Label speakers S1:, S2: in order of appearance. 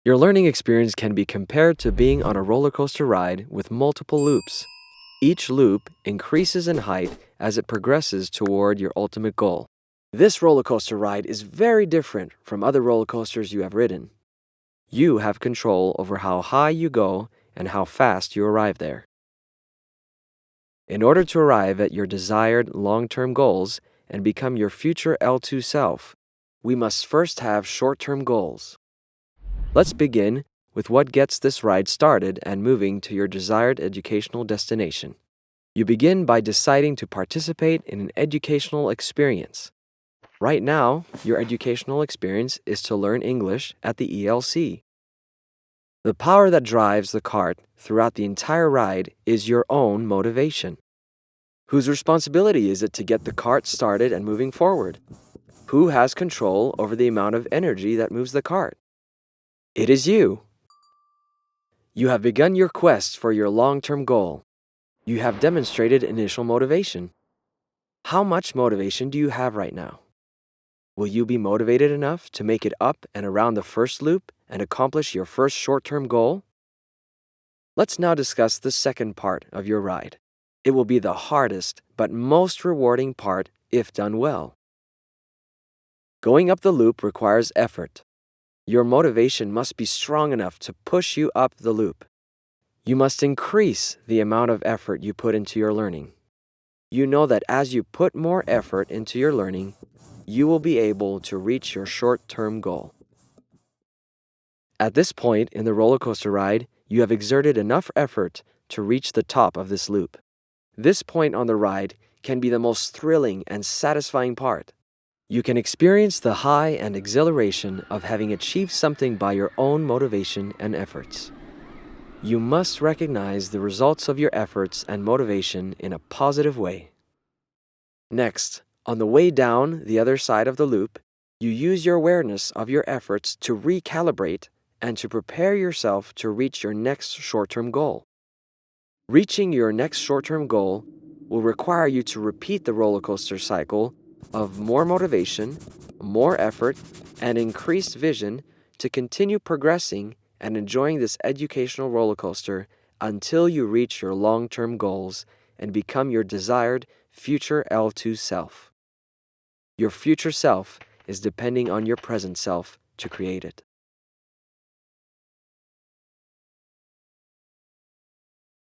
S1: Your learning experience can be compared to being on a roller coaster ride with multiple loops. Each loop increases in height as it progresses toward your ultimate goal. This roller coaster ride is very different from other roller coasters you have ridden. You have control over how high you go and how fast you arrive there. In order to arrive at your desired long-term goals and become your future L2 self, we must first have short-term goals. Let's begin with what gets this ride started and moving to your desired educational destination. You begin by deciding to participate in an educational experience. Right now, your educational experience is to learn English at the ELC. The power that drives the cart throughout the entire ride is your own motivation. Whose responsibility is it to get the cart started and moving forward? Who has control over the amount of energy that moves the cart? It is you. You have begun your quest for your long-term goal. You have demonstrated initial motivation. How much motivation do you have right now? Will you be motivated enough to make it up and around the first loop and accomplish your first short-term goal? Let's now discuss the second part of your ride. It will be the hardest but most rewarding part if done well. Going up the loop requires effort. Your motivation must be strong enough to push you up the loop. You must increase the amount of effort you put into your learning. You know that as you put more effort into your learning, you will be able to reach your short-term goal. At this point in the roller coaster ride, you have exerted enough effort to reach the top of this loop. This point on the ride can be the most thrilling and satisfying part. You can experience the high and exhilaration of having achieved something by your own motivation and efforts. You must recognize the results of your efforts and motivation in a positive way. Next, on the way down the other side of the loop, you use your awareness of your efforts to recalibrate and to prepare yourself to reach your next short-term goal. Reaching your next short-term goal will require you to repeat the roller coaster cycle of more motivation, more effort, and increased vision to continue progressing and enjoying this educational roller coaster until you reach your long-term goals and become your desired future L2 self. Your future self is depending on your present self to create it.